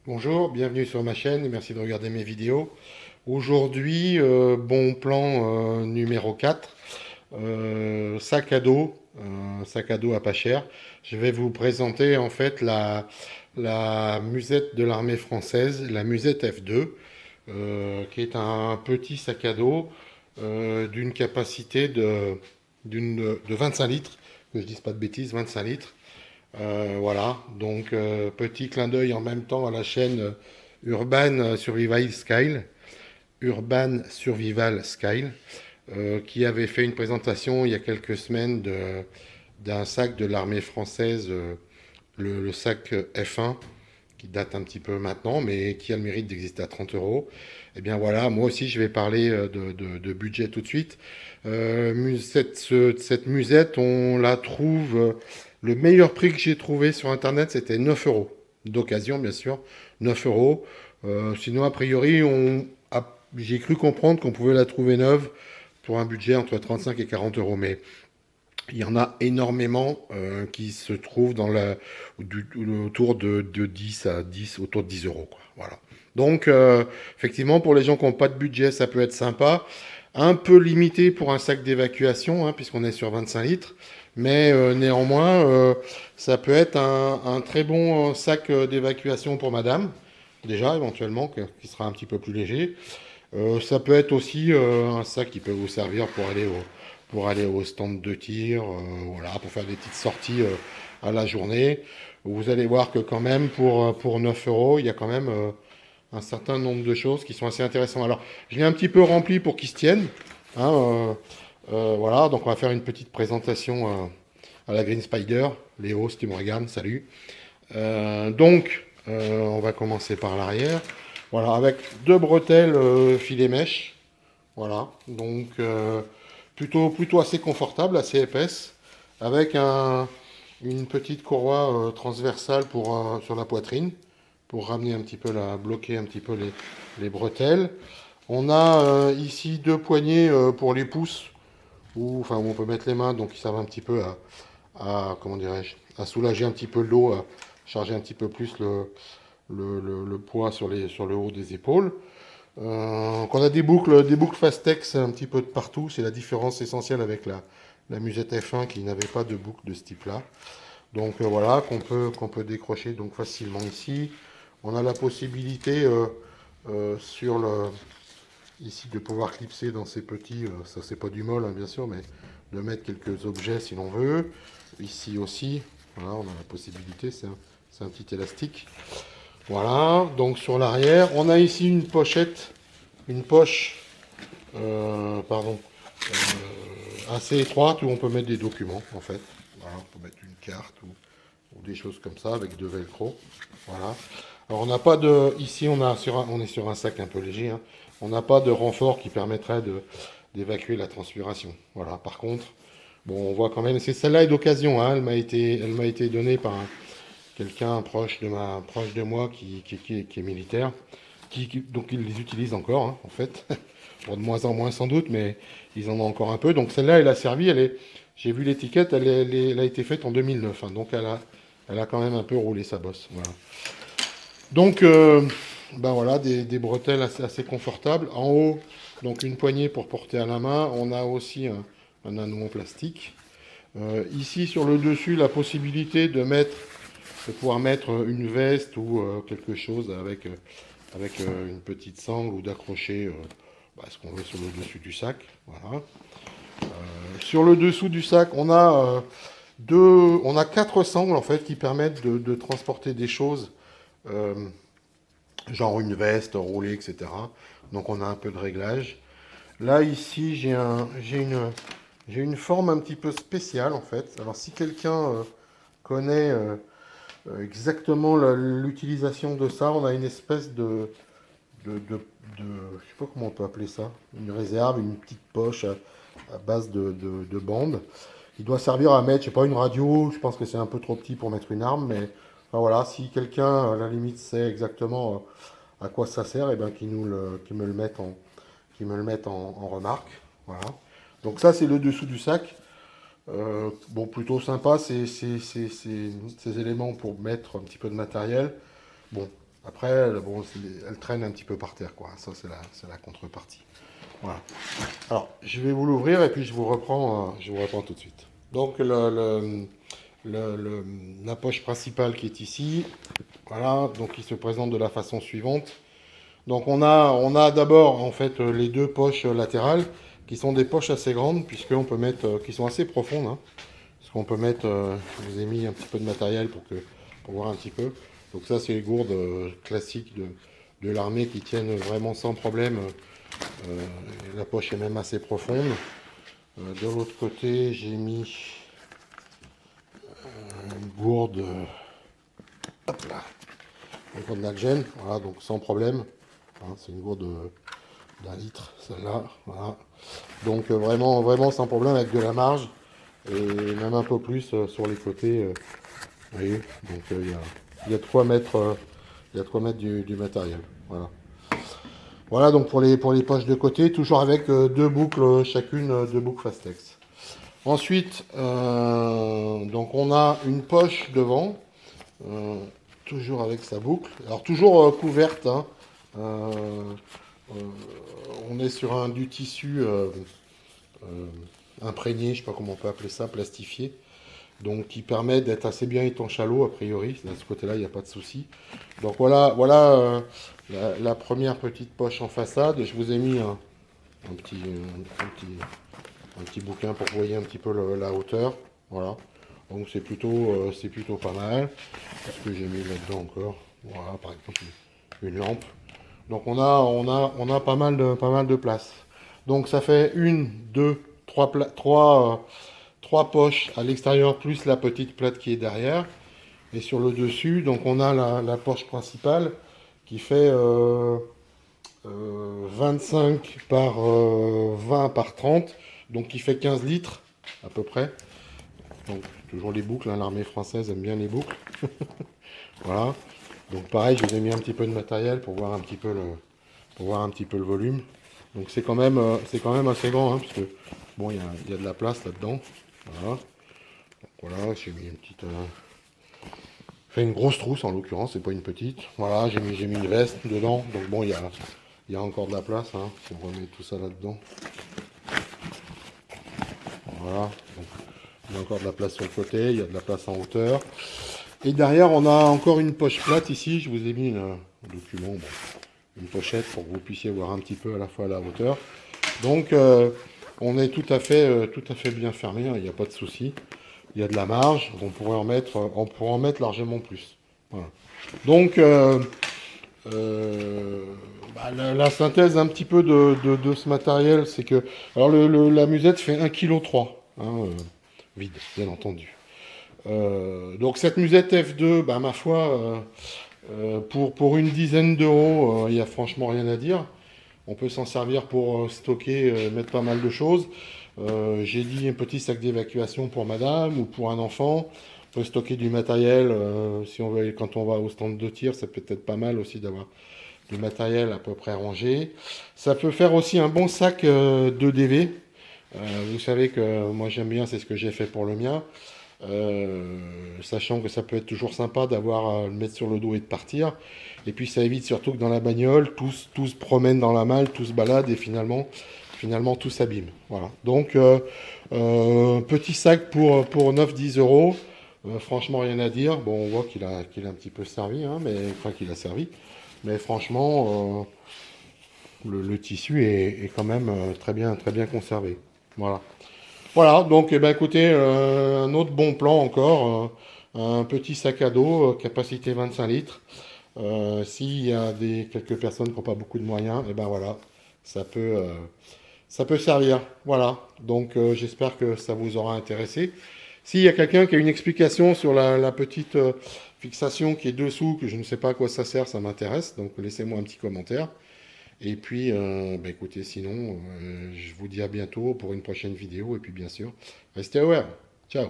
Bonjour, bienvenue sur ma chaîne et merci de regarder mes vidéos. Aujourd'hui, bon plan numéro 4, sac à dos à pas cher. Je vais vous présenter en fait la musette de l'armée française, la musette F2, qui est un petit sac à dos d'une capacité de 25 litres, que je dise pas de bêtises, 25 litres. Voilà, donc petit clin d'œil en même temps à la chaîne Urban Survival Style, qui avait fait une présentation il y a quelques semaines d'un sac de l'armée française, le sac F1, qui date un petit peu maintenant, mais qui a le mérite d'exister à 30 euros. Et bien voilà, moi aussi je vais parler de budget tout de suite. Cette musette, on la trouve, le meilleur prix que j'ai trouvé sur Internet, c'était 9 euros. D'occasion, bien sûr, 9 euros. Sinon, a priori, j'ai cru comprendre qu'on pouvait la trouver neuve pour un budget entre 35 et 40 euros. Mais il y en a énormément qui se trouvent autour de 10 à 10, autour de 10 euros, quoi. Voilà. Donc, effectivement, pour les gens qui n'ont pas de budget, ça peut être sympa. Un peu limité pour un sac d'évacuation, hein, puisqu'on est sur 25 litres. Mais néanmoins, ça peut être un très bon sac d'évacuation pour madame, déjà, éventuellement, qui sera un petit peu plus léger. Ça peut être aussi un sac qui peut vous servir pour aller au stand de tir, voilà, pour faire des petites sorties à la journée. Vous allez voir que quand même, pour 9 euros, il y a quand même un certain nombre de choses qui sont assez intéressantes. Alors, je l'ai un petit peu rempli pour qu'ils se tiennent, hein, voilà, donc on va faire une petite présentation à la Green Spider. Léo, si tu me regardes, salut. On va commencer par l'arrière. Voilà, avec deux bretelles filet mèche. Voilà, donc plutôt assez confortable, assez épaisse, avec une petite courroie transversale sur la poitrine, pour ramener un petit peu bloquer un petit peu les bretelles. On a ici deux poignées pour les pouces, où on peut mettre les mains, donc ça va un petit peu comment dirais-je, à soulager un petit peu le dos, à charger un petit peu plus le poids sur le haut des épaules. On a des boucles Fastex un petit peu de partout. C'est la différence essentielle avec la musette F1 qui n'avait pas de boucle de ce type-là. Donc voilà, qu'on peut décrocher donc facilement ici. On a la possibilité ici de pouvoir clipser dans ces petits, ça c'est pas du molle hein, bien sûr, mais de mettre quelques objets si l'on veut. Ici aussi, voilà, on a la possibilité, c'est un petit élastique. Voilà, donc sur l'arrière, on a ici une poche, pardon, assez étroite où on peut mettre des documents en fait. Voilà, on peut mettre une carte ou des choses comme ça avec deux velcro. Voilà. Alors on n'a pas de, ici on est sur un sac un peu léger. Hein. On n'a pas de renfort qui permettrait d'évacuer la transpiration. Voilà. Par contre, bon, on voit quand même, c'est celle-là est d'occasion. Hein. Elle m'a été donnée par quelqu'un proche de moi qui est militaire, donc ils les utilisent encore, hein, en fait. Bon, de moins en moins sans doute, mais ils en ont encore un peu. Donc celle-là, elle a servi, j'ai vu l'étiquette, elle a été faite en 2009, hein, donc elle a quand même un peu roulé sa bosse. Voilà. Donc, ben voilà, des bretelles assez confortables. En haut, donc une poignée pour porter à la main. On a aussi un anneau en plastique. Ici, sur le dessus, la possibilité de pouvoir mettre une veste ou quelque chose avec une petite sangle ou d'accrocher ce qu'on veut sur le dessus du sac. Voilà. Sur le dessous du sac, on a quatre sangles en fait qui permettent de transporter des choses, euh, genre une veste enroulée, etc. Donc on a un peu de réglage. Là ici, j'ai une forme un petit peu spéciale en fait. Alors si quelqu'un connaît exactement l'utilisation de ça, on a une espèce je sais pas comment on peut appeler ça, une réserve, une petite poche à base de bande. Il doit servir à mettre, je sais pas, une radio, je pense que c'est un peu trop petit pour mettre une arme, mais enfin, voilà, si quelqu'un à la limite sait exactement à quoi ça sert, et ben qui me le mette en remarque. Voilà. Donc ça c'est le dessous du sac. Bon, plutôt sympa ces éléments pour mettre un petit peu de matériel. Bon, Après, bon, elle traîne un petit peu par terre, quoi. Ça, c'est la contrepartie. Voilà. Alors, je vais vous l'ouvrir et puis je vous reprends tout de suite. Donc, la poche principale qui est ici, voilà, donc il se présente de la façon suivante. Donc, on a d'abord, en fait, les deux poches latérales qui sont des poches assez grandes, puisqu'on peut mettre, qui sont assez profondes, hein, parce qu'on peut mettre, je vous ai mis un petit peu de matériel pour voir un petit peu. Donc ça, c'est les gourdes classiques de l'armée qui tiennent vraiment sans problème. La poche est même assez profonde. De l'autre côté, j'ai mis une gourde, hop là, une gourde d'Algène, voilà, donc sans problème. Hein, c'est une gourde d'un litre, celle-là, voilà. Donc vraiment, vraiment sans problème avec de la marge et même un peu plus sur les côtés. Vous voyez, donc il y a de quoi mettre, il y a de quoi mettre du matériel. Voilà. Voilà donc pour les poches de côté, toujours avec deux boucles chacune, deux boucles Fastex. Ensuite, donc on a une poche devant, euh, toujours avec sa boucle. Alors toujours couverte. Hein. Euh, euh, on est sur du tissu imprégné, je sais pas comment on peut appeler ça, plastifié. Donc qui permet d'être assez bien étanche à l'eau, a priori. De ce côté-là, il n'y a pas de souci. Donc voilà la première petite poche en façade. Je vous ai mis un petit, un petit bouquin pour que vous voyez un petit peu la hauteur. Voilà. Donc c'est plutôt pas mal. Qu'est-ce que j'ai mis là-dedans encore? Voilà, par exemple, une lampe. Donc on a pas mal de place. Donc ça fait une, deux, trois poches à l'extérieur plus la petite plate qui est derrière. Et sur le dessus, donc on a la poche principale qui fait 25 par 20 par 30, donc qui fait 15 litres à peu près. Donc toujours les boucles, hein, l'armée française aime bien les boucles. Voilà. Donc pareil, je vous ai mis un petit peu de matériel pour voir un petit peu le volume. Donc c'est quand même assez grand, hein, parce que bon, il y a de la place là-dedans. Voilà. Donc, voilà, j'ai mis une petite, fait une grosse trousse en l'occurrence, c'est pas une petite. Voilà, j'ai mis une veste dedans, donc bon, il y a encore de la place, hein, si on remet tout ça là-dedans. Voilà, donc, il y a encore de la place sur le côté, il y a de la place en hauteur. Et derrière, on a encore une poche plate ici, je vous ai mis un document, bon, une pochette pour que vous puissiez voir un petit peu à la fois la hauteur. Donc, on est tout à fait bien fermé, hein, il n'y a pas de souci. Il y a de la marge, on pourrait en mettre largement plus. Voilà. Donc, la synthèse un petit peu de ce matériel, c'est que... Alors, la musette fait 1,3 kg, hein, vide, bien entendu. Donc, cette musette F2, bah, ma foi, pour une dizaine d'euros, il n'y a franchement rien à dire. On peut s'en servir pour stocker, mettre pas mal de choses. J'ai dit un petit sac d'évacuation pour madame ou pour un enfant. On peut stocker du matériel si on veut, quand on va au stand de tir, ça peut être pas mal aussi d'avoir du matériel à peu près rangé. Ça peut faire aussi un bon sac de DV. Vous savez que moi j'aime bien, c'est ce que j'ai fait pour le mien. Sachant que ça peut être toujours sympa d'avoir à le mettre sur le dos et de partir. Et puis ça évite surtout que dans la bagnole, tout se promène dans la malle, tout se balade et finalement tout s'abîme. Voilà. Donc petit sac pour 9-10 euros. Franchement rien à dire. Bon, on voit qu'il a un petit peu servi, hein, enfin qu'il a servi. Mais franchement, le tissu est quand même très bien conservé. Voilà. Voilà, donc eh ben, écoutez, un autre bon plan encore, un petit sac à dos, capacité 25 litres. S'il y a quelques personnes qui n'ont pas beaucoup de moyens, et ben voilà, ça peut, euh, ça peut servir. Voilà, donc j'espère que ça vous aura intéressé. S'il y a quelqu'un qui a une explication sur la petite fixation qui est dessous, que je ne sais pas à quoi ça sert, ça m'intéresse, donc laissez-moi un petit commentaire. Et puis, bah, écoutez, sinon, je vous dis à bientôt pour une prochaine vidéo. Et puis, bien sûr, restez aware. Ciao.